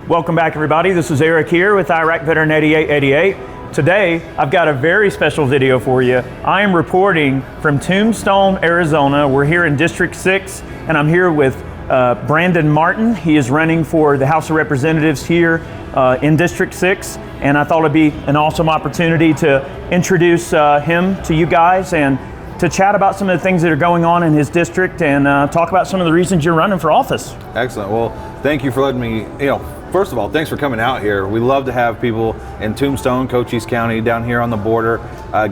Welcome back, everybody. This is Eric here with Iraq Veteran 8888. Today, I've got a very special video for you. I am reporting from Tombstone, Arizona. We're here in District 6, and I'm here with Brandon Martin. He is running for the House of Representatives here in District 6, and I thought it'd be an awesome opportunity to introduce him to you guys and to chat about some of the things that are going on in his district and talk about some of the reasons you're running for office. Excellent. Well, thank you for letting me, first of all, thanks for coming out here. We love to have people in Tombstone, Cochise County, down here on the border,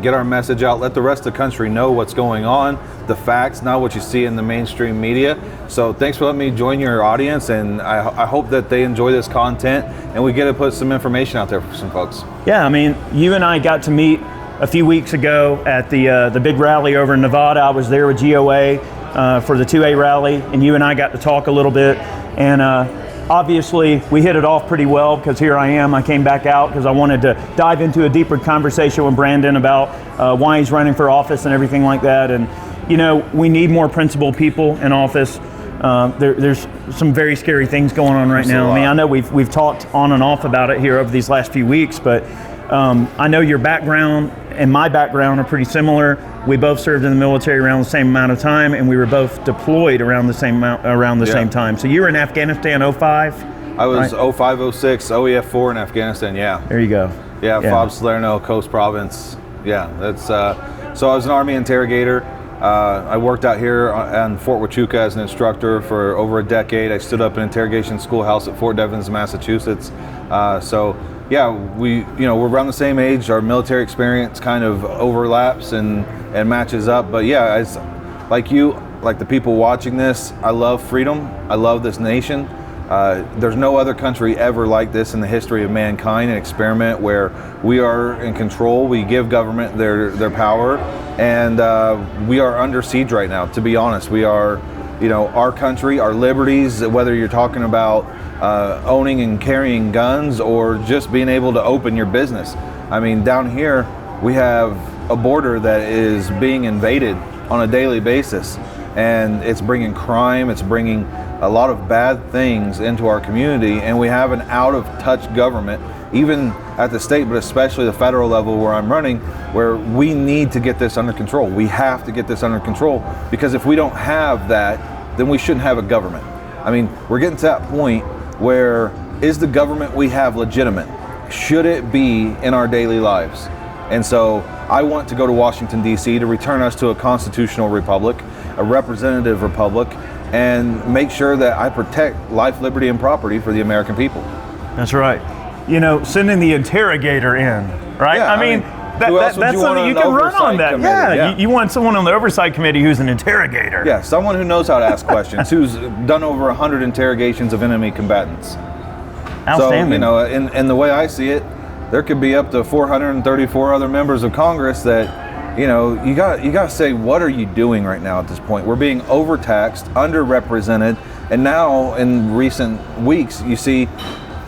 get our message out, let the rest of the country know what's going on, the facts, not what you see in the mainstream media. So thanks for letting me join your audience, and I hope that they enjoy this content and we get to put some information out there for some folks. Yeah, I mean, you and I got to meet a few weeks ago at the big rally over in Nevada. I was there with GOA for the 2A rally, and you and I got to talk a little bit, and obviously we hit it off pretty well because here I am. I came back out because I wanted to dive into a deeper conversation with Brandon about why he's running for office and everything like that. And we need more principled people in office. There's some very scary things going on right now. I mean, I know we've talked on and off about it here over these last few weeks, but I know your background and my background are pretty similar. We both served in the military around the same amount of time, and we were both deployed around the same same time. So you were in Afghanistan 05? I was right? 05, 06, OEF 4 in Afghanistan, yeah. There you go. Yeah, FOB Salerno, Coast Province. Yeah, that's so I was an Army interrogator. I worked out here on Fort Huachuca as an instructor for over a decade. I stood up an interrogation schoolhouse at Fort Devens, Massachusetts. Yeah, we're around the same age. Our military experience kind of overlaps and matches up. But yeah, it's like the people watching this, I love freedom. I love this nation. There's no other country ever like this in the history of mankind, an experiment where we are in control. We give government their power, and we are under siege right now, to be honest. We are, our country, our liberties, whether you're talking about owning and carrying guns or just being able to open your business. I mean, down here, we have a border that is being invaded on a daily basis, and it's bringing crime, it's bringing a lot of bad things into our community, and we have an out-of-touch government, even at the state, but especially the federal level where I'm running, where we need to get this under control. We have to get this under control, because if we don't have that, then we shouldn't have a government. I mean, we're getting to that point where is the government we have legitimate? Should it be in our daily lives? And so I want to go to Washington, D.C. to return us to a constitutional republic, a representative republic, and make sure that I protect life, liberty, and property for the American people. That's right. Sending the interrogator in, right? Yeah, I mean that's something you can run on that. Yeah. You want someone on the oversight committee who's an interrogator. Yeah, someone who knows how to ask questions, who's done over 100 interrogations of enemy combatants. Outstanding. So, and the way I see it, there could be up to 434 other members of Congress that, you got to say, what are you doing right now at this point? We're being overtaxed, underrepresented, and now in recent weeks, you see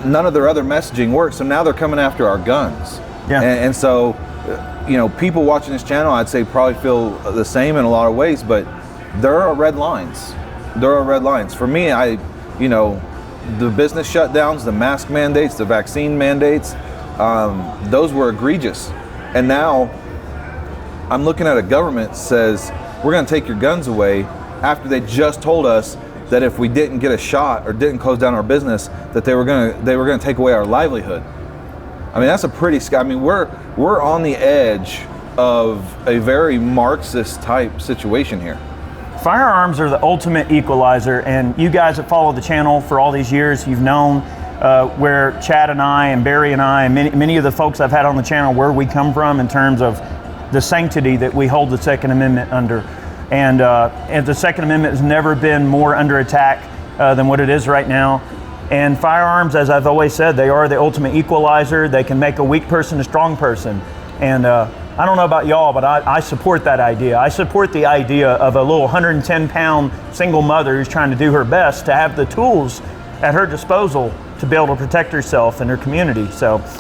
none of their other messaging works, so now they're coming after our guns. Yeah. And so, people watching this channel, I'd say probably feel the same in a lot of ways, but there are red lines. There are red lines. For me, the business shutdowns, the mask mandates, the vaccine mandates, those were egregious. And now I'm looking at a government that says, we're going to take your guns away after they just told us that if we didn't get a shot or didn't close down our business, that they were going to take away our livelihood. I mean, that's a pretty we're on the edge of a very Marxist type situation here. Firearms are the ultimate equalizer, and you guys that follow the channel for all these years, you've known where Chad and I and Barry and I and many of the folks I've had on the channel, where we come from in terms of the sanctity that we hold the Second Amendment under. And the Second Amendment has never been more under attack than what it is right now. And firearms, as I've always said, they are the ultimate equalizer. They can make a weak person a strong person. And I don't know about y'all, but I support that idea. I support the idea of a little 110-pound single mother who's trying to do her best to have the tools at her disposal to be able to protect herself and her community.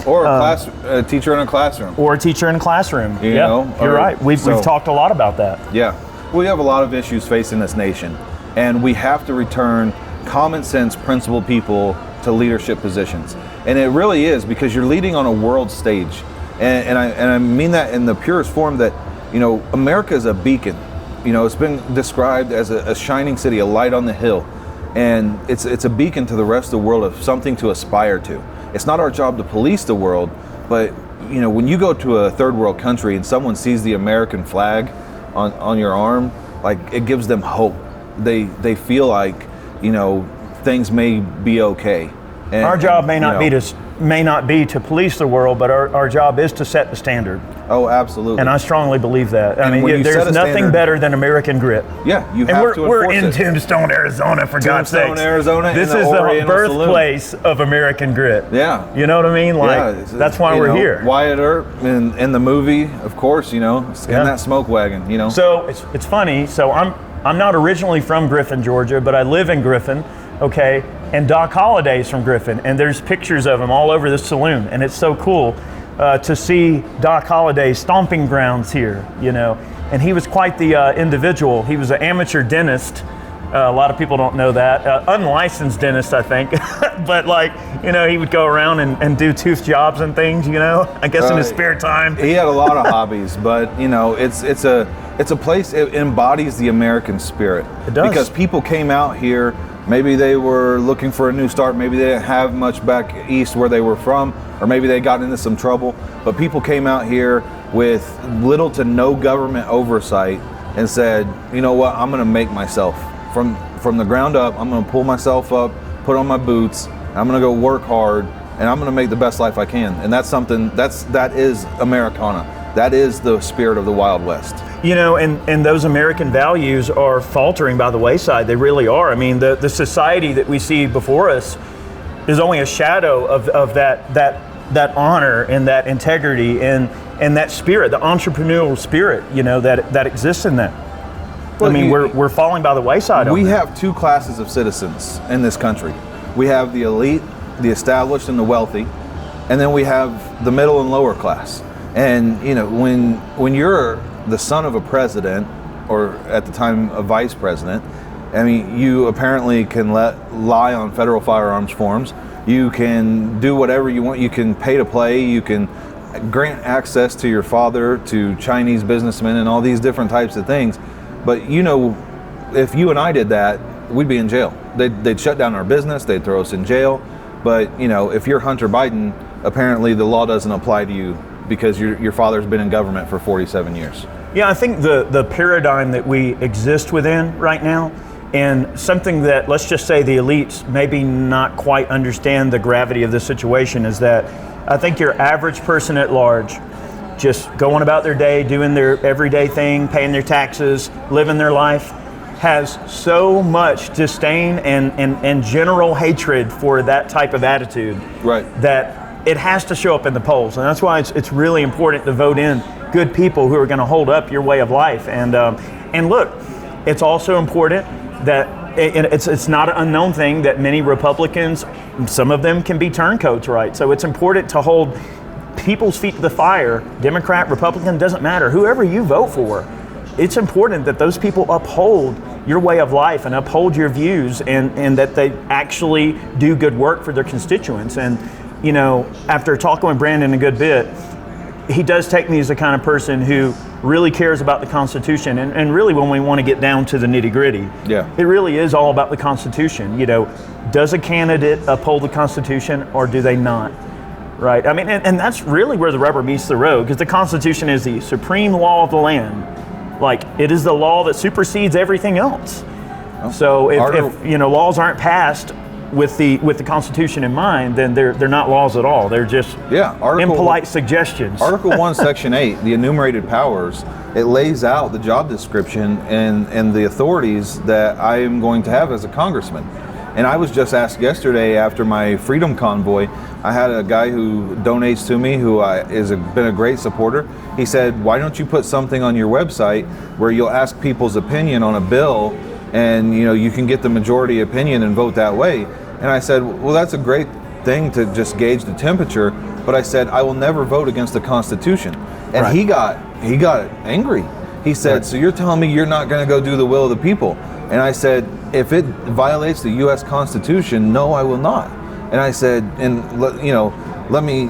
Or a teacher in a classroom. Or a teacher in a classroom. You're right. We've talked a lot about that. Yeah. We have a lot of issues facing this nation, and we have to return common sense, principled people to leadership positions. And it really is, because you're leading on a world stage. And I mean that in the purest form, that, you know, America is a beacon. You know, it's been described as a shining city, a light on the hill. And it's a beacon to the rest of the world of something to aspire to. It's not our job to police the world, but, you know, when you go to a third world country and someone sees the American flag on your arm, like, it gives them hope. They feel like, you know, things may be okay. And, our job may not you know, may not be to police the world, but our job is to set the standard. Oh, absolutely. And I strongly believe that. I And mean, when you set there's a nothing standard- better than American grit. Yeah, you And have to we're enforce in it. Tombstone, Arizona, for God's sake. Tombstone, Arizona, This in the is the Oriental Saloon. birthplace of American grit. Yeah. You know what I mean? Like, Yeah, that's why you we're know, here. Wyatt Earp in the movie, of course, you know, in Yeah. that smoke wagon, you know. So it's funny. So I'm not originally from Griffin, Georgia, but I live in Griffin. Okay, and Doc Holliday's from Griffin, and there's pictures of him all over the saloon, and it's so cool to see Doc Holliday's stomping grounds here. You know, and he was quite the individual. He was an amateur dentist. A lot of people don't know that. Unlicensed dentist, I think. But, like, you know, he would go around and do tooth jobs and things, you know, I guess in his spare time. He had a lot of hobbies, but, you know, it's a place, it embodies the American spirit. It does. Because people came out here, maybe they were looking for a new start, maybe they didn't have much back east where they were from, or maybe they got into some trouble, but people came out here with little to no government oversight and said, you know what, I'm gonna make myself. From the ground up, I'm gonna pull myself up, put on my boots, I'm gonna go work hard, and I'm gonna make the best life I can. And that's something, that is Americana. That is the spirit of the Wild West. You know, and those American values are faltering by the wayside. They really are. I mean, the society that we see before us is only a shadow of that honor and that integrity and that spirit, the entrepreneurial spirit, you know, that exists in that. Well, I mean, we're falling by the wayside. We on that. have two classes of citizens in this country. We have the elite, the established, and the wealthy, and then we have the middle and lower class. And, you know, when you're the son of a president, or at the time a vice president, I mean, you apparently can lie on federal firearms forms. You can do whatever you want. You can pay to play. You can grant access to your father, to Chinese businessmen, and all these different types of things. But, you know, if you and I did that, we'd be in jail. They'd shut down our business. They'd throw us in jail. But, you know, if you're Hunter Biden, apparently the law doesn't apply to you because your father's been in government for 47 years. Yeah, I think the paradigm that we exist within right now, and something that, let's just say, the elites maybe not quite understand the gravity of this situation, is that I think your average person at large, just going about their day, doing their everyday thing, paying their taxes, living their life, has so much disdain and general hatred for that type of attitude, Right. that it has to show up in the polls. And that's why it's really important to vote in good people who are going to hold up your way of life. And look, it's also important that it's not an unknown thing that many Republicans, some of them can be turncoats, right? So it's important to hold people's feet to the fire. Democrat, Republican, doesn't matter. Whoever you vote for, it's important that those people uphold your way of life and uphold your views, and that they actually do good work for their constituents. And, you know, after talking with Brandon a good bit, he does take me as the kind of person who really cares about the Constitution. And really, when we want to get down to the nitty gritty, Yeah. it really is all about the Constitution. You know, does a candidate uphold the Constitution or do they not? Right? I mean, and that's really where the rubber meets the road, because the Constitution is the supreme law of the land. Like, it is the law that supersedes everything else. So if you know, laws aren't passed with the Constitution in mind, then they're not laws at all. They're just impolite suggestions. Article 1, Section 8, the enumerated powers, it lays out the job description and the authorities that I am going to have as a congressman. And I was just asked yesterday after my Freedom Convoy, I had a guy who donates to me who been a great supporter. He said, why don't you put something on your website where you'll ask people's opinion on a bill, and you know, you can get the majority opinion and vote that way. And I said, well, that's a great thing to just gauge the temperature. But I said, I will never vote against the Constitution. And Right. he got angry. He said, Right. so you're telling me you're not going to go do the will of the people? And I said, if it violates the U.S. Constitution, no, I will not. And I said, let me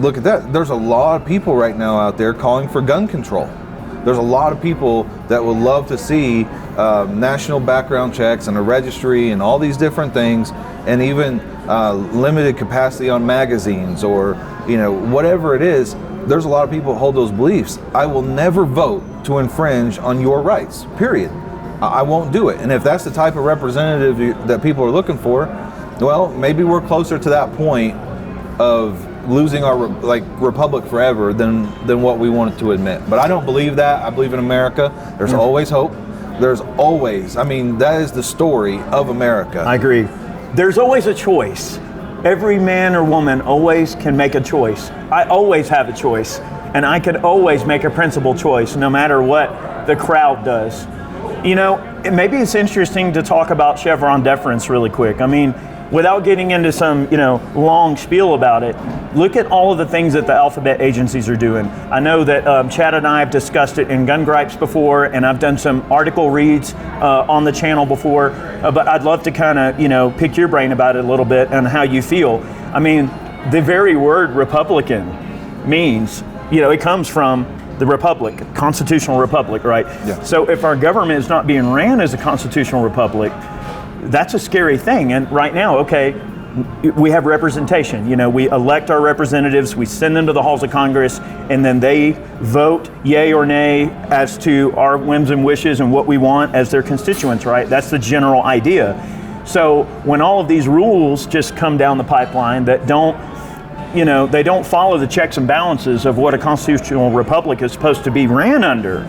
look at that. There's a lot of people right now out there calling for gun control. There's a lot of people that would love to see national background checks and a registry and all these different things, and even limited capacity on magazines, or whatever it is. There's a lot of people who hold those beliefs. I will never vote to infringe on your rights, period. I won't do it. And if that's the type of representative that people are looking for, well, maybe we're closer to that point of losing our republic forever than what we wanted to admit. But I don't believe that. I believe in America. There's always hope. There's always, that is the story of America. I agree. There's always a choice. Every man or woman always can make a choice. I always have a choice, and I can always make a principled choice no matter what the crowd does. Maybe it's interesting to talk about Chevron deference really quick. Without getting into some, long spiel about it, look at all of the things that the alphabet agencies are doing. I know that Chad and I have discussed it in Gun Gripes before, and I've done some article reads on the channel before, but I'd love to kind of, pick your brain about it a little bit and how you feel. The very word Republican means, it comes from the republic, constitutional republic, right? Yeah. So if our government is not being ran as a constitutional republic, that's a scary thing. And right now, we have representation. We elect our representatives, we send them to the halls of Congress, and then they vote yay or nay as to our whims and wishes and what we want as their constituents, right? That's the general idea. So when all of these rules just come down the pipeline that don't, they don't follow the checks and balances of what a constitutional republic is supposed to be ran under,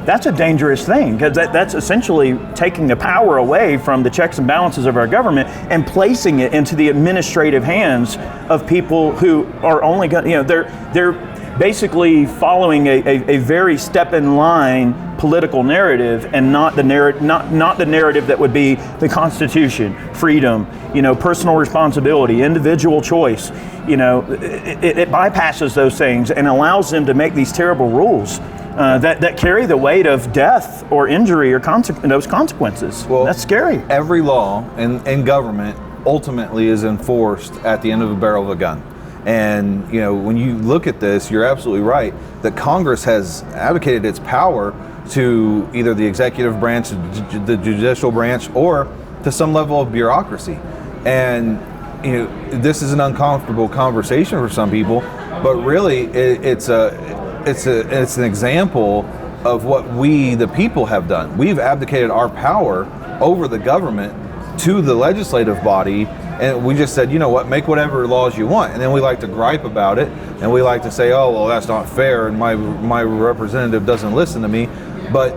that's a dangerous thing, because that's essentially taking the power away from the checks and balances of our government and placing it into the administrative hands of people who are only going, they're basically following a very step in line political narrative, and not the narrative that would be the Constitution, freedom, personal responsibility, individual choice. It bypasses those things and allows them to make these terrible rules that carry the weight of death or injury or those consequences. Well, that's scary. Every law in government ultimately is enforced at the end of the barrel of a gun. And when you look at this, you're absolutely right that Congress has abdicated its power to either the executive branch, the judicial branch, or to some level of bureaucracy. And this is an uncomfortable conversation for some people, but really it's an example of what we, the people, have done. We've abdicated our power over the government to the legislative body, and we just said, make whatever laws you want. And then we like to gripe about it, and we like to say, oh, well, that's not fair, and my representative doesn't listen to me. But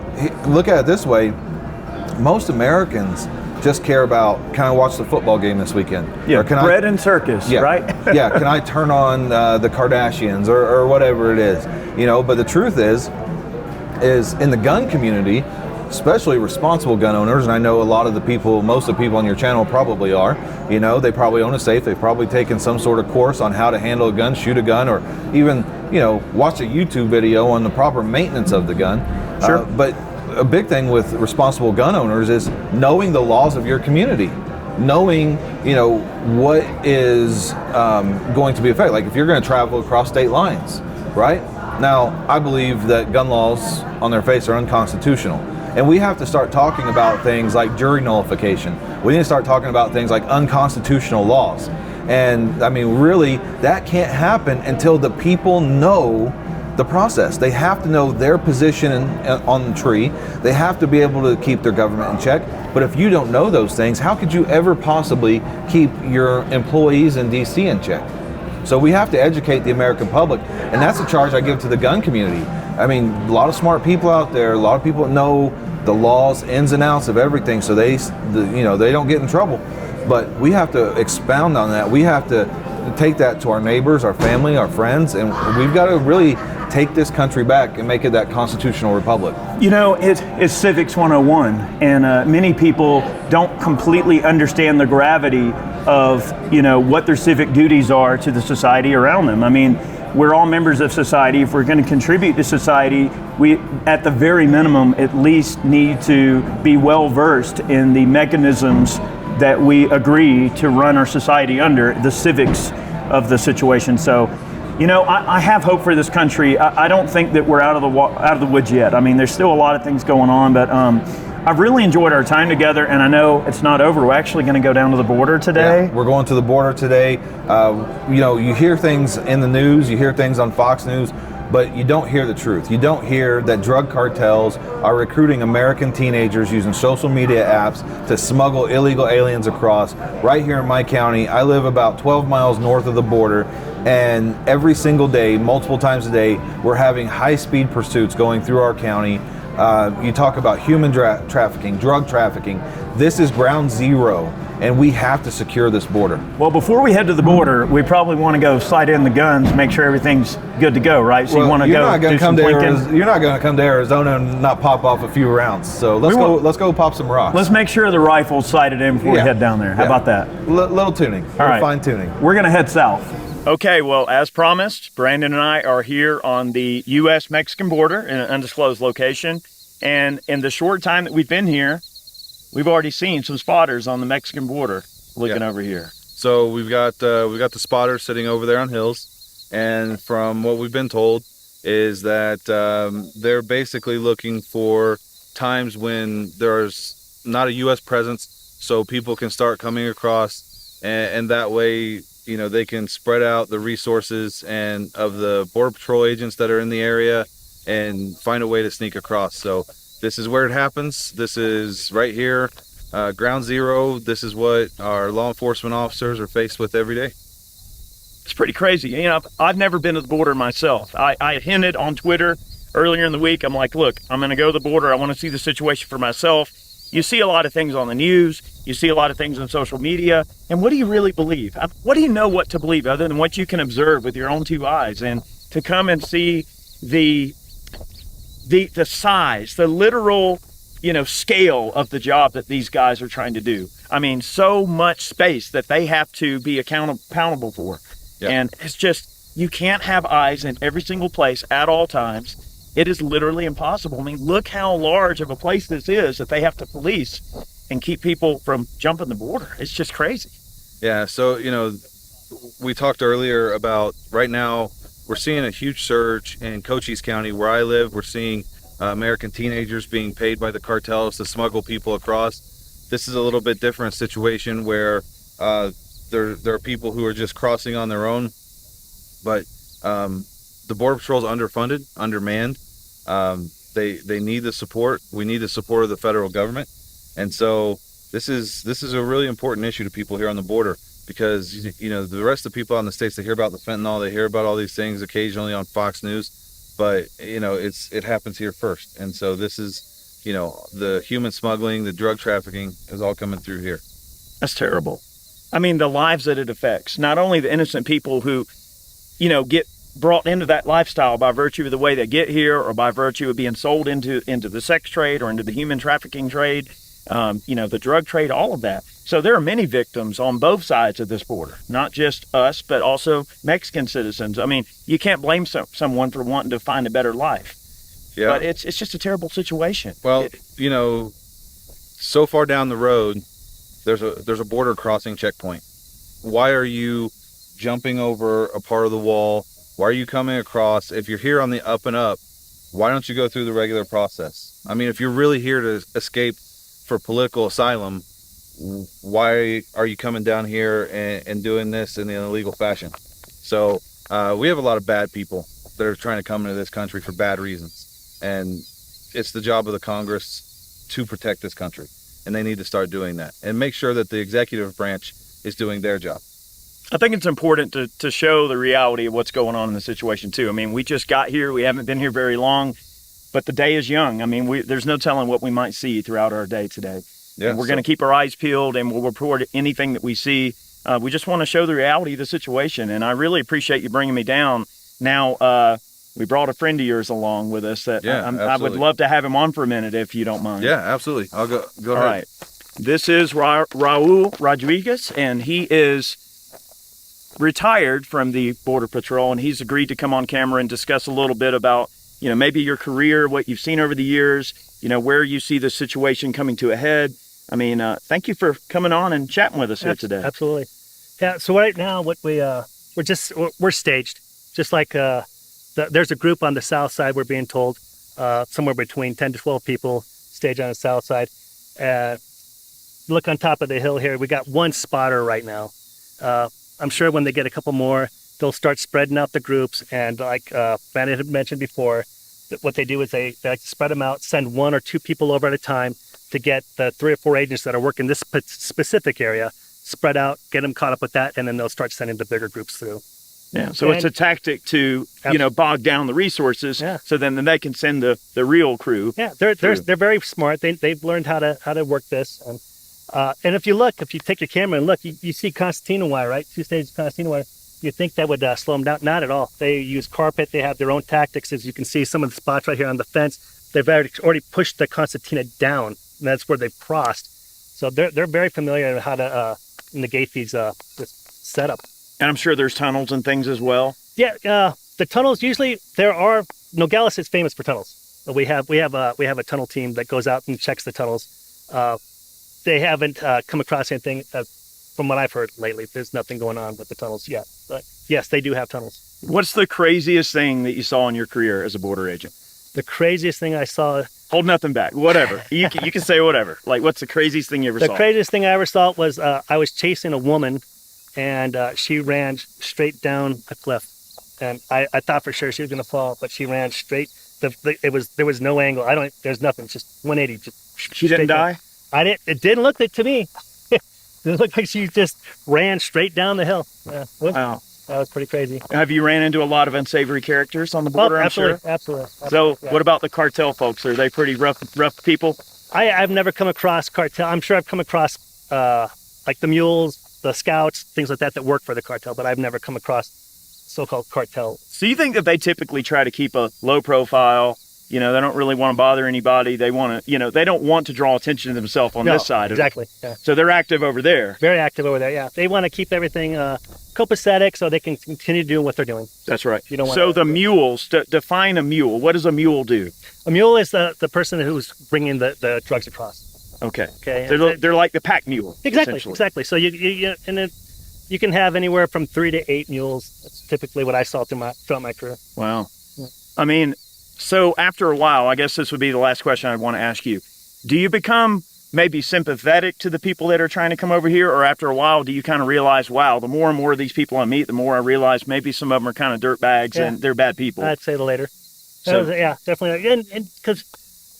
look at it this way: most Americans just care about, can I watch the football game this weekend? Yeah, or bread and circus, right? Yeah, can I turn on the Kardashians or whatever it is? But the truth is in the gun community, especially responsible gun owners, and I know most of the people on your channel probably are, they probably own a safe, they've probably taken some sort of course on how to handle a gun, shoot a gun, or even, watch a YouTube video on the proper maintenance of the gun. Sure. But a big thing with responsible gun owners is knowing the laws of your community, knowing, what is going to be affected. Like if you're going to travel across state lines, right? Now, I believe that gun laws on their face are unconstitutional. And we have to start talking about things like jury nullification. We need to start talking about things like unconstitutional laws. And really, that can't happen until the people know the process. They have to know their position on the tree. They have to be able to keep their government in check. But if you don't know those things, how could you ever possibly keep your employees in DC in check? So we have to educate the American public, and that's a charge I give to the gun community. A lot of smart people out there, a lot of people know the laws, ins and outs of everything, so they don't get in trouble. But we have to expound on that. We have to take that to our neighbors, our family, our friends, and we've got to really take this country back and make it that constitutional republic. It's Civics 101, and many people don't completely understand the gravity of, what their civic duties are to the society around them. We're all members of society. If we're going to contribute to society, we, at the very minimum, at least need to be well versed in the mechanisms that we agree to run our society under, the civics of the situation. So, you know, I have hope for this country. I don't think that we're out of the woods yet. I mean, there's still a lot of things going on, but I've really enjoyed our time together, and I know it's not over. We're actually going to go down to the border today. Yeah, we're going to the border today. You know, you hear things in the news, you hear things on Fox News, but you don't hear the truth. You don't hear that drug cartels are recruiting American teenagers using social media apps to smuggle illegal aliens across. Right here in my county, I live about 12 miles north of the border, and every single day, multiple times a day, we're having high-speed pursuits going through our county. You talk about human trafficking, drug trafficking. This is ground zero, and we have to secure this border. Well, before we head to the border, we probably want to go sight in the guns, make sure everything's good to go, right? So well, you want to go do some plinking? You're not going to come to Arizona and not pop off a few rounds. So let's go pop some rocks. Let's make sure the rifle's sighted in before we head down there. How about that? Little tuning, fine tuning. We're going to head south. Okay, well, as promised, Brandon and I are here on the U.S.-Mexican border in an undisclosed location. And in the short time that we've been here, we've already seen some spotters on the Mexican border looking over here. So we've got the spotters sitting over there on hills, and from what we've been told is that they're basically looking for times when there's not a U.S. presence, so people can start coming across, and that way, you know, they can spread out the resources and of the Border Patrol agents that are in the area and find a way to sneak across. So this is where it happens. This is right here, ground zero. This is what our law enforcement officers are faced with every day. It's pretty crazy. You know, I've never been to the border myself. I hinted on Twitter earlier in the week. I'm like, look, I'm going to go to the border. I want to see the situation for myself. You see a lot of things on the news. You see a lot of things on social media. And what do you really believe? What do you know what to believe other than what you can observe with your own two eyes? And to come and see the size, the literal, you know, scale of the job that these guys are trying to do. I mean, so much space that they have to be accountable for. Yep. And it's just, you can't have eyes in every single place at all times. It is literally impossible. I mean, look how large of a place this is that they have to police and keep people from jumping the border. It's just crazy. Yeah, so, you know, we talked earlier about right now, we're seeing a huge surge in Cochise County where I live. We're seeing American teenagers being paid by the cartels to smuggle people across. This is a little bit different situation where there are people who are just crossing on their own, but the Border Patrol is underfunded, undermanned. They need the support. We need the support of the federal government, and so this is a really important issue to people here on the border, because, you know, the rest of the people out in the States, they hear about the fentanyl, they hear about all these things occasionally on Fox News, but, you know, it happens here first. And so this is, you know, the human smuggling, the drug trafficking is all coming through here. That's terrible. I mean, the lives that it affects, not only the innocent people who, you know, get brought into that lifestyle by virtue of the way they get here, or by virtue of being sold into the sex trade or into the human trafficking trade, you know, the drug trade, all of that. So there are many victims on both sides of this border, not just us, but also Mexican citizens. I mean, you can't blame someone for wanting to find a better life. Yeah. But it's just a terrible situation. Well, you know, so far down the road, there's a border crossing checkpoint. Why are you jumping over a part of the wall? Why are you coming across? If you're here on the up and up, why don't you go through the regular process? I mean, if you're really here to escape for political asylum, why are you coming down here and doing this in an illegal fashion? So we have a lot of bad people that are trying to come into this country for bad reasons. And it's the job of the Congress to protect this country. And they need to start doing that and make sure that the executive branch is doing their job. I think it's important to show the reality of what's going on in the situation, too. I mean, we just got here. We haven't been here very long, but the day is young. I mean, there's no telling what we might see throughout our day today. Yeah, we're going to keep our eyes peeled, and we'll report anything that we see. We just want to show the reality of the situation, and I really appreciate you bringing me down. Now, we brought a friend of yours along with us that I would love to have him on for a minute if you don't mind. Yeah, absolutely. I'll go ahead. All right. This is Raul Rodriguez, and he is retired from the Border Patrol, and he's agreed to come on camera and discuss a little bit about, you know, maybe your career, what you've seen over the years, you know, where you see the situation coming to a head. I mean, thank you for coming on and chatting with us here today. Absolutely. Yeah. So right now, what we're staged, just like there's a group on the south side. We're being told somewhere between 10 to 12 people staged on the south side. Look on top of the hill here. We got one spotter right now. I'm sure when they get a couple more, they'll start spreading out the groups. And like Brandon had mentioned before, what they do is they like to spread them out, send 1 or 2 people over at a time to get the 3 or 4 agents that are working this specific area spread out, get them caught up with that, and then they'll start sending the bigger groups through. Yeah, so it's a tactic to bog down the resources, so then they can send the real crew. Yeah, they're very smart. They've learned how to work this, and if you take your camera and look, you see concertina wire, right? 2 stages of concertina wire. You think that would slow them down? Not at all. They use carpet. They have their own tactics. As you can see, some of the spots right here on the fence, they've already pushed the concertina down, and that's where they've crossed. So they're very familiar with how to negate these this setup. And I'm sure there's tunnels and things as well. Yeah, the tunnels usually Nogales is famous for tunnels. We have a tunnel team that goes out and checks the tunnels. They haven't come across anything from what I've heard lately. There's nothing going on with the tunnels yet. But yes, they do have tunnels. What's the craziest thing that you saw in your career as a border agent? The craziest thing I saw. Hold nothing back. Whatever. You can say whatever. Like, what's the craziest thing you ever saw? The craziest thing I ever saw was I was chasing a woman, and she ran straight down a cliff. And I thought for sure she was going to fall, but she ran straight. There was no angle. There's nothing. Just 180. She didn't die? It didn't look like to me. It looked like she just ran straight down the hill. Yeah. Wow. That was pretty crazy. Have you ran into a lot of unsavory characters on the border, absolutely, I'm sure? Absolutely. So what about the cartel folks? Are they pretty rough people? I've never come across cartel. I'm sure I've come across like the mules, the scouts, things like that work for the cartel, but I've never come across so-called cartel. So you think that they typically try to keep a low profile? They don't really want to bother anybody. They want to, they don't want to draw attention to themselves on this side. Exactly. Yeah. So they're active over there. Very active over there. Yeah. They want to keep everything copacetic so they can continue doing what they're doing. That's right. The mules, define a mule. What does a mule do? A mule is the person who's bringing the drugs across. Okay. They're like the pack mule. Exactly. So you can have anywhere from 3 to 8 mules. That's typically what I saw throughout my career. Wow. Yeah. I mean, so after a while, I guess this would be the last question I'd want to ask you. Do you become maybe sympathetic to the people that are trying to come over here? Or after a while, do you kind of realize, wow, the more and more of these people I meet, the more I realize maybe some of them are kind of dirtbags and they're bad people? I'd say the later. So, yeah, definitely. And because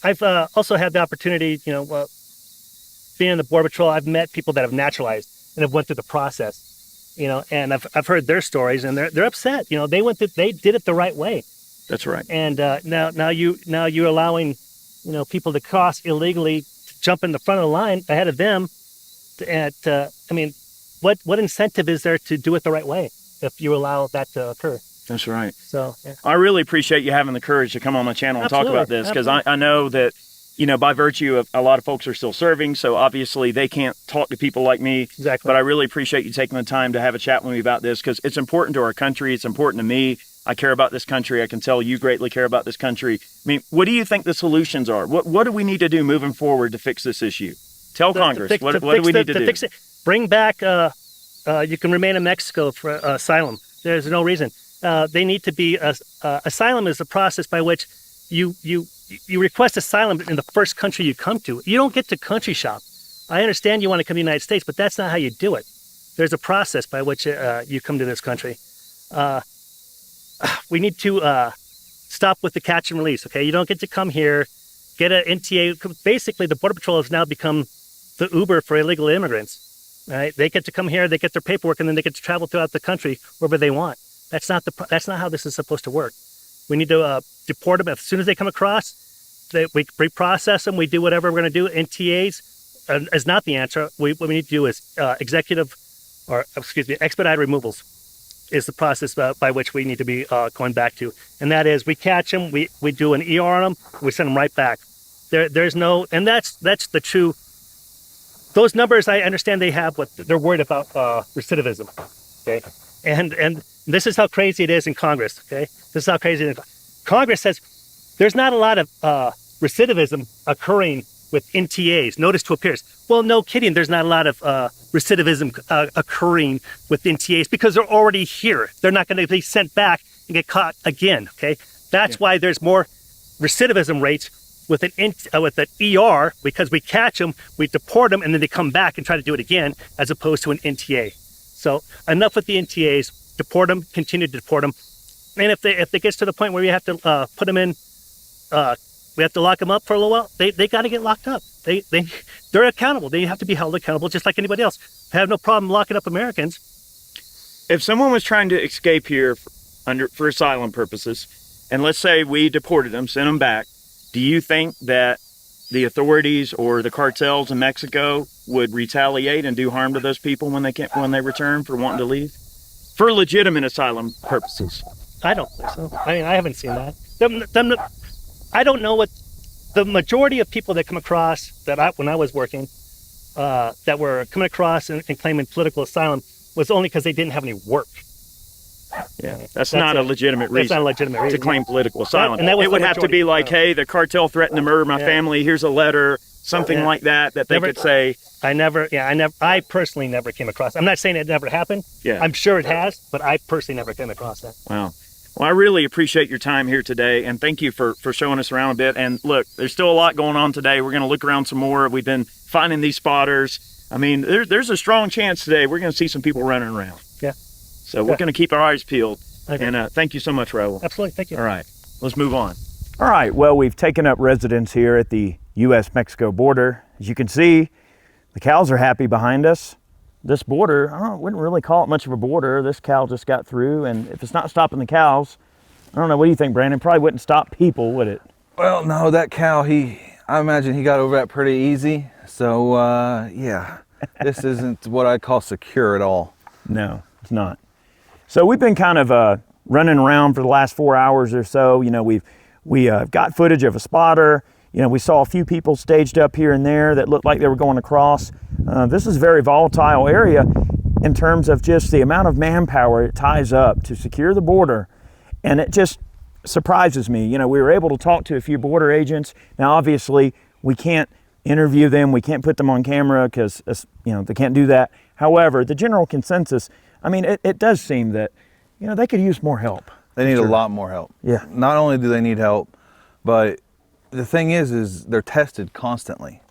I've also had the opportunity, being in the Border Patrol, I've met people that have naturalized and have went through the process, and I've heard their stories and they're upset. They did it the right way. That's right. And now you're allowing, people to cross illegally, to jump in the front of the line ahead of them. What incentive is there to do it the right way if you allow that to occur? That's right. So yeah. I really appreciate you having the courage to come on my channel and talk about this, because I know that, by virtue of a lot of folks are still serving, so obviously they can't talk to people like me. Exactly. But I really appreciate you taking the time to have a chat with me about this, because it's important to our country. It's important to me. I care about this country. I can tell you greatly care about this country. I mean, what do you think the solutions are? What do we need to do moving forward to fix this issue? Tell Congress, what do we need to do? Fix it. Bring back, you can remain in Mexico for asylum. There's no reason. They need to be, asylum is a process by which you request asylum in the first country you come to. You don't get to country shop. I understand you want to come to the United States, but that's not how you do it. There's a process by which you come to this country. We need to stop with the catch and release, okay? You don't get to come here, get an NTA. Basically, the Border Patrol has now become the Uber for illegal immigrants, right? They get to come here, they get their paperwork, and then they get to travel throughout the country wherever they want. That's not how this is supposed to work. We need to deport them as soon as they come across. We reprocess them. We do whatever we're going to do. NTAs is not the answer. What we need to do is expedited removals is the process by which we need to be going back to. And that is, we catch them, we do an ER on them, we send them right back. There's no, and that's the true, those numbers, I understand they have they're worried about recidivism, okay? And this is how crazy it is in Congress, okay? This is how crazy it is. Congress says there's not a lot of recidivism occurring with NTAs, notice to appears. Well, no kidding. There's not a lot of recidivism occurring with NTAs because they're already here. They're not going to be sent back and get caught again. Okay, that's why there's more recidivism rates with an ER, because we catch them, we deport them, and then they come back and try to do it again, as opposed to an NTA. So enough with the NTAs. Deport them. Continue to deport them. And if it gets to the point where we have to put them in. We have to lock them up for a little while. They got to get locked up. They're accountable. They have to be held accountable just like anybody else. I have no problem locking up Americans. If someone was trying to escape here for asylum purposes, and let's say we deported them, sent them back, do you think that the authorities or the cartels in Mexico would retaliate and do harm to those people when they return for wanting to leave? For legitimate asylum purposes. I don't think so. I mean, I haven't seen that. I don't know what the majority of people that come across when I was working, that were coming across and claiming political asylum was only because they didn't have any work. Yeah, that's not a legitimate reason. That's not a legitimate reason to claim political asylum. And that was it would have to be like, hey, the cartel threatened to murder my family. Here's a letter, something like that they could say. I personally never came across. I'm not saying it never happened. Yeah, I'm sure it has, but I personally never came across that. Wow. Well, I really appreciate your time here today, and thank you for showing us around a bit. And look, there's still a lot going on today. We're going to look around some more. We've been finding these spotters. I mean, there's a strong chance today we're going to see some people running around. Yeah. So we're going to keep our eyes peeled. Okay. And thank you so much, Raul. Absolutely. Thank you. All right. Let's move on. All right. Well, we've taken up residence here at the U.S.-Mexico border. As you can see, the cows are happy behind us. This border, I wouldn't really call it much of a border. This cow just got through, and if it's not stopping the cows, I don't know. What do you think, Brandon? Probably wouldn't stop people, would it? Well, no, that cow, I imagine he got over that pretty easy. So, yeah, this isn't what I call secure at all. No, it's not. So we've been kind of running around for the last 4 hours or so. You know, we got footage of a spotter. You know, we saw a few people staged up here and there that looked like they were going across. This is a very volatile area in terms of just the amount of manpower it ties up to secure the border. And it just surprises me. You know, we were able to talk to a few border agents. Now, obviously, we can't interview them. We can't put them on camera because, you know, they can't do that. However, the general consensus, I mean, it does seem that, you know, they could use more help. They need a lot more help. Yeah. Not only do they need help, but the thing is they're tested constantly.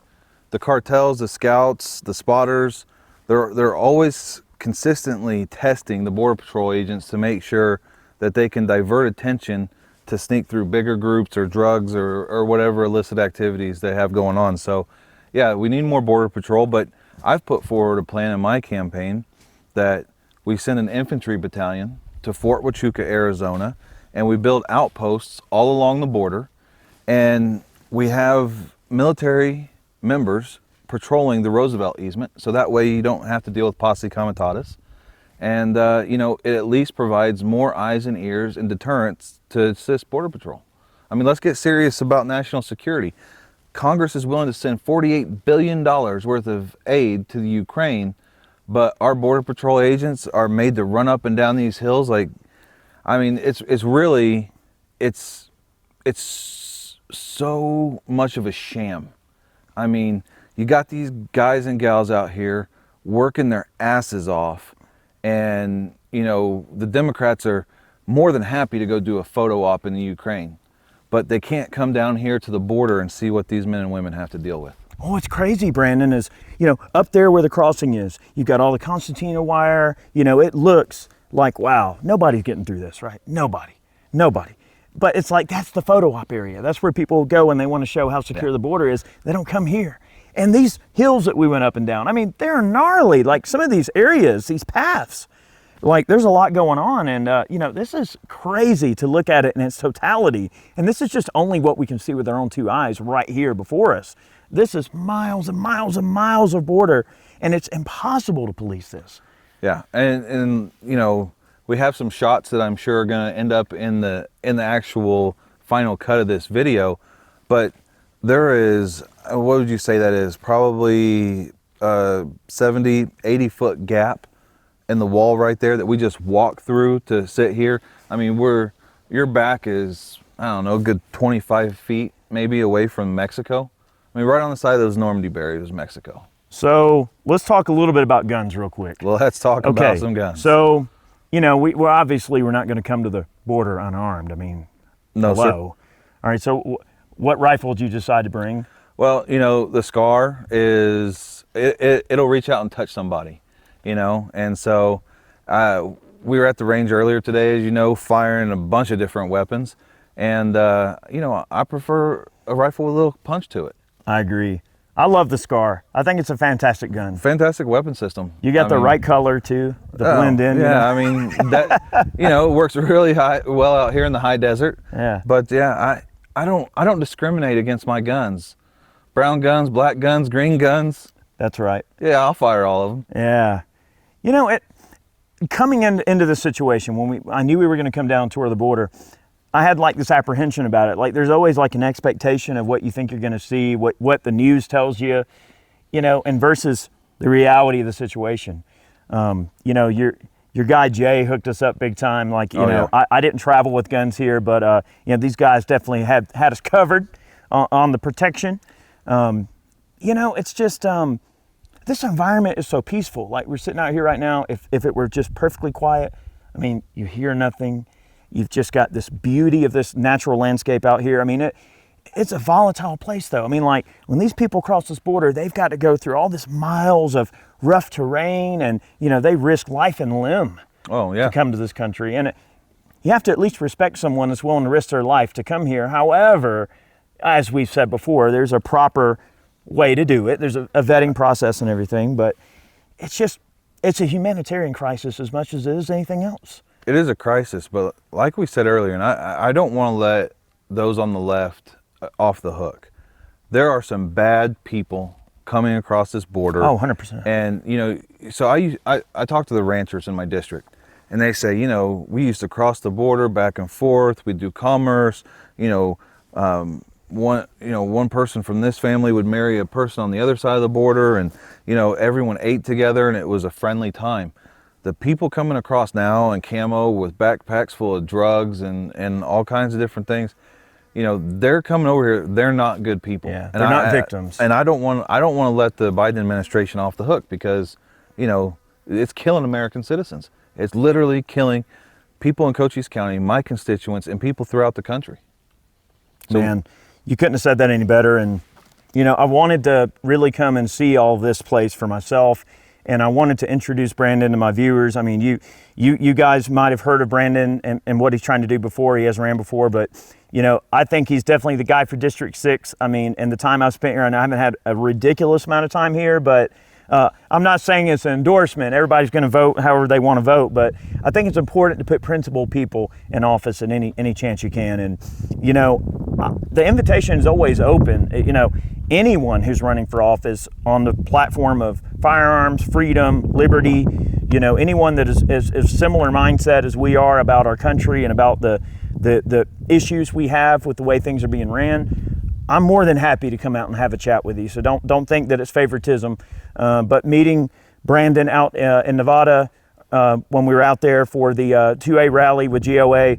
The cartels, the scouts, the spotters, they're always consistently testing the Border Patrol agents to make sure that they can divert attention to sneak through bigger groups or drugs or whatever illicit activities they have going on. So, yeah, we need more Border Patrol, but I've put forward a plan in my campaign that we send an infantry battalion to Fort Huachuca, Arizona, and we build outposts all along the border, and we have military members patrolling the Roosevelt easement, so that way you don't have to deal with posse comitatus. And, you know, it at least provides more eyes and ears and deterrence to assist Border Patrol. I mean, let's get serious about national security. Congress is willing to send $48 billion worth of aid to the Ukraine, but our Border Patrol agents are made to run up and down these hills. Like, I mean, it's so much of a sham. I mean, you got these guys and gals out here working their asses off. And, you know, the Democrats are more than happy to go do a photo op in the Ukraine, but they can't come down here to the border and see what these men and women have to deal with. Oh, it's crazy, Brandon, is, you know, up there where the crossing is, you've got all the concertina wire. You know, it looks like, wow, nobody's getting through this, right? Nobody. But it's like, that's the photo op area. That's where people go when they want to show how secure the border is. They don't come here. And these hills that we went up and down, I mean, they're gnarly. Like some of these areas, these paths, like there's a lot going on. And, you know, this is crazy to look at it in its totality. And this is just only what we can see with our own two eyes right here before us. This is miles and miles and miles of border, and it's impossible to police this. Yeah, and you know, we have some shots that I'm sure are going to end up in the actual final cut of this video, but there is, what would you say that is? Probably 70, 80 foot gap in the wall right there that we just walk through to sit here. I mean, your back is, I don't know, a good 25 feet maybe away from Mexico. I mean, right on the side of those Normandy barriers is Mexico. So let's talk a little bit about guns real quick. Well, let's talk about some guns. So, you know, we're obviously we're not going to come to the border unarmed. I mean, No, sir. hello. All right. So, what rifle did you decide to bring? Well, you know, the SCAR is, it'll reach out and touch somebody, you know, and so we were at the range earlier today, as you know, firing a bunch of different weapons, and, you know, I prefer a rifle with a little punch to it. I agree. I love the SCAR. I think it's a fantastic gun. Fantastic weapon system. You got the right color too, the blend in. Yeah, you know? I mean, that, you know, works really well out here in the high desert. Yeah. But yeah, I don't discriminate against my guns. Brown guns, black guns, green guns. That's right. Yeah, I'll fire all of them. Yeah. You know, coming into this situation, when I knew we were going to come down and tour the border, I had like this apprehension about it. Like there's always like an expectation of what you think you're going to see, what the news tells you, you know, and versus the reality of the situation. You know, your guy Jay hooked us up big time. Like, you know, yeah. I didn't travel with guns here, but you know, these guys definitely had us covered on the protection. You know, it's just this environment is so peaceful. Like we're sitting out here right now. If it were just perfectly quiet, I mean, you hear nothing. You've just got this beauty of this natural landscape out here. I mean, it's a volatile place though. I mean, like when these people cross this border, they've got to go through all this miles of rough terrain and, you know, they risk life and limb to come to this country. And you have to at least respect someone that's willing to risk their life to come here. However, as we've said before, there's a proper way to do it. There's a vetting process and everything, but it's a humanitarian crisis as much as it is anything else. It is a crisis, but like we said earlier, and I don't want to let those on the left off the hook. There are some bad people coming across this border. Oh, 100%. And, you know, so I talk to the ranchers in my district, and they say, you know, we used to cross the border back and forth. We'd do commerce. You know, one person from this family would marry a person on the other side of the border, and, you know, everyone ate together, and it was a friendly time. The people coming across now in camo with backpacks full of drugs and all kinds of different things, you know, they're coming over here. They're not good people. Yeah, they're not victims. And I don't want to let the Biden administration off the hook because, you know, it's killing American citizens. It's literally killing people in Cochise County, my constituents, and people throughout the country. So, man, you couldn't have said that any better. And, you know, I wanted to really come and see all this place for myself. And I wanted to introduce Brandon to my viewers. I mean, you guys might have heard of Brandon and what he's trying to do before. He has ran before, but, you know, I think he's definitely the guy for District 6. I mean, in the time I've spent here, and I haven't had a ridiculous amount of time here, but I'm not saying it's an endorsement. Everybody's going to vote however they want to vote, but I think it's important to put principled people in office at any chance you can. And, you know, the invitation is always open. You know, anyone who's running for office on the platform of firearms, freedom, liberty, you know, anyone that is similar mindset as we are about our country and about the issues we have with the way things are being ran, I'm more than happy to come out and have a chat with you. So don't think that it's favoritism. But meeting Brandon out in Nevada when we were out there for the 2A rally with GOA,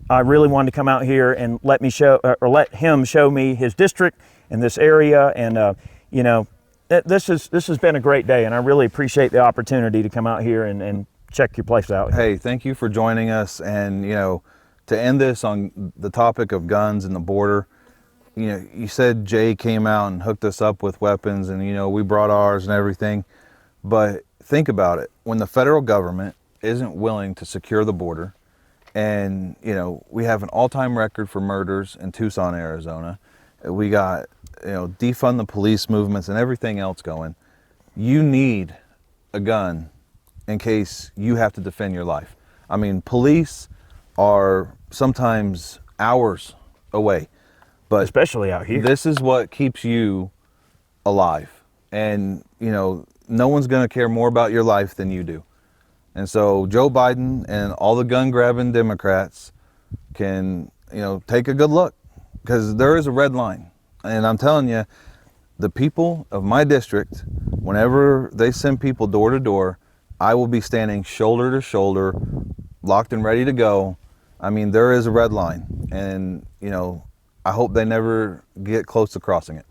I really wanted to come out here and let him show me his district and this area. And you know, this has been a great day, and I really appreciate the opportunity to come out here and check your place out. Hey, thank you for joining us. And, you know, to end this on the topic of guns and the border, you know, you said Jay came out and hooked us up with weapons, and, you know, we brought ours and everything. But think about it. When the federal government isn't willing to secure the border, and, you know, we have an all-time record for murders in Tucson, Arizona. We got, you know, defund the police movements and everything else going. You need a gun in case you have to defend your life. I mean, police are sometimes hours away, but especially out here. This is what keeps you alive. And, you know, no one's going to care more about your life than you do. And so Joe Biden and all the gun grabbing Democrats can, you know, take a good look, because there is a red line. And I'm telling you, the people of my district, whenever they send people door to door, I will be standing shoulder to shoulder, locked and ready to go. I mean, there is a red line, and, you know, I hope they never get close to crossing it.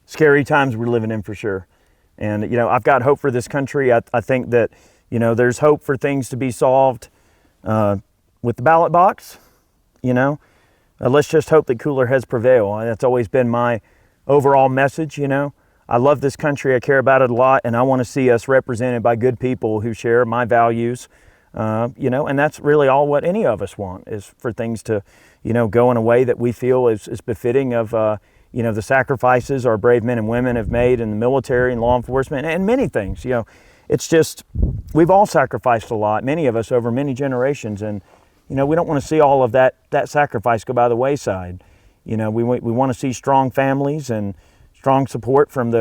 scary times we're living in for sure. And, I've got hope for this country. I think that, there's hope for things to be solved with the ballot box, let's just hope that cooler heads prevail. That's always been my overall message, I love this country, I care about it a lot, and I want to see us represented by good people who share my values, and that's really all what any of us want, is for things to, go in a way that we feel is befitting of, the sacrifices our brave men and women have made in the military and law enforcement and many things. It's just, we've all sacrificed a lot, many of us over many generations, and we don't want to see all of that sacrifice go by the wayside. We want to see strong families and strong support from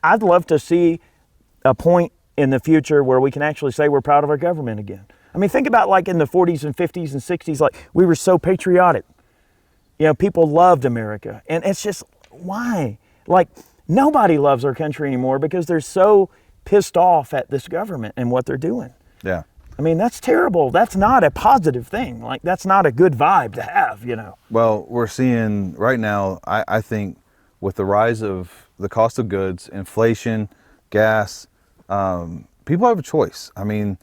I'd love to see a point in the future where we can actually say we're proud of our government again. I mean, think about like in the 40s and 50s and 60s, like we were so patriotic. People loved America. And it's just, why? Like, nobody loves our country anymore because they're so pissed off at this government and what they're doing. Yeah. I mean, that's terrible. That's not a positive thing. Like, that's not a good vibe to have, Well, we're seeing right now, I think, with the rise of the cost of goods, inflation, gas, people have a choice. I mean,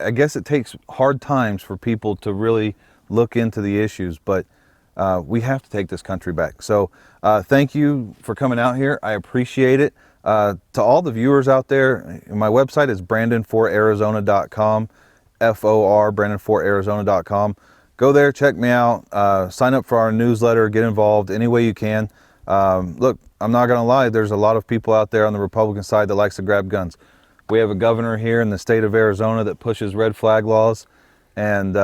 I guess it takes hard times for people to really look into the issues, but we have to take this country back. So thank you for coming out here. I appreciate it. To all the viewers out there, my website is brandonfortarizona.com, FOR, brandonfortarizona.com. Go there, check me out, sign up for our newsletter, get involved any way you can. Look, I'm not going to lie, there's a lot of people out there on the Republican side that likes to grab guns. We have a governor here in the state of Arizona that pushes red flag laws. And,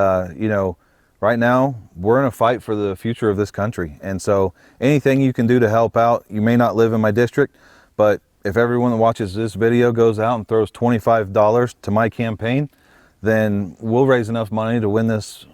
right now we're in a fight for the future of this country. And so anything you can do to help out, you may not live in my district, but if everyone that watches this video goes out and throws $25 to my campaign, then we'll raise enough money to win this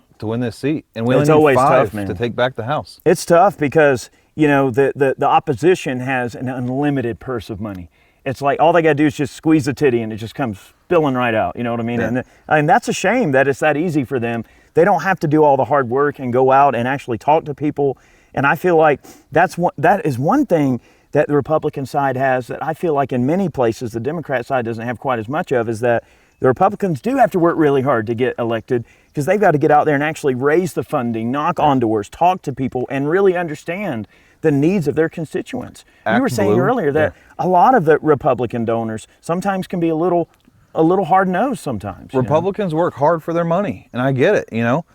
seat. And we only need 5 to take back the House. It's tough because, the opposition has an unlimited purse of money. It's like all they got to do is just squeeze the titty and it just comes spilling right out. You know what I mean? Yeah. And that's a shame that it's that easy for them. They don't have to do all the hard work and go out and actually talk to people. And I feel like that is one thing that the Republican side has that I feel like in many places the Democrat side doesn't have quite as much of, is that the Republicans do have to work really hard to get elected because they've got to get out there and actually raise the funding, knock on doors, talk to people, and really understand the needs of their constituents. You were saying earlier that a lot of the Republican donors sometimes can be a little hard-nosed sometimes. Republicans work hard for their money, and I get it,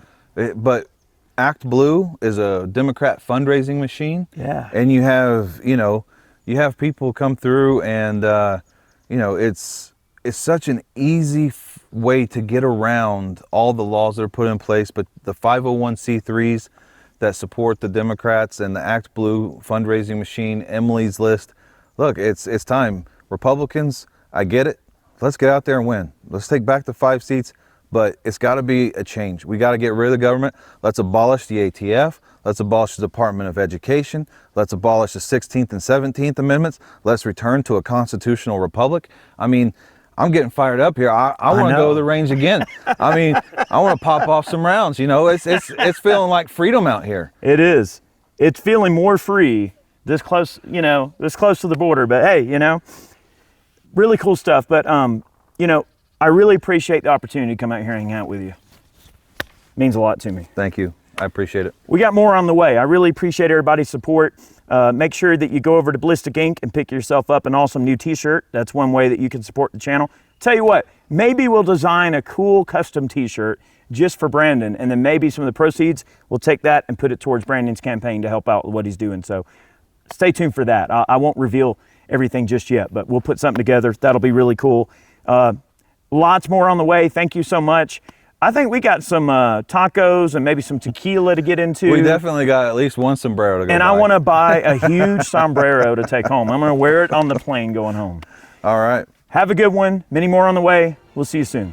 but Act Blue is a Democrat fundraising machine. Yeah. And you have people come through and, it's such an easy way to get around all the laws that are put in place, but the 501c3s that support the Democrats and the Act Blue fundraising machine, Emily's List. Look, it's time. Republicans, I get it. Let's get out there and win. Let's take back the 5 seats, but it's got to be a change. We got to get rid of the government. Let's abolish the ATF. Let's abolish the Department of Education. Let's abolish the 16th and 17th Amendments. Let's return to a constitutional republic. I mean, I'm getting fired up here. I want to go to the range again. I mean, I want to pop off some rounds. It's feeling like freedom out here. It is. It's feeling more free this close to the border. But hey, really cool stuff. But I really appreciate the opportunity to come out here and hang out with you. It means a lot to me. Thank you. I appreciate it. We got more on the way. I really appreciate everybody's support. Make sure that you go over to Ballistic Ink and pick yourself up an awesome new t-shirt. That's one way that you can support the channel. Tell you what, maybe we'll design a cool custom t-shirt just for Brandon, and then maybe some of the proceeds, we'll take that and put it towards Brandon's campaign to help out with what he's doing. So stay tuned for that. I won't reveal everything just yet, but we'll put something together. That'll be really cool. Lots more on the way. Thank you so much. I think we got some tacos and maybe some tequila to get into. We definitely got at least one sombrero to go And buy. I want to buy a huge sombrero to take home. I'm going to wear it on the plane going home. All right. Have a good one. Many more on the way. We'll see you soon.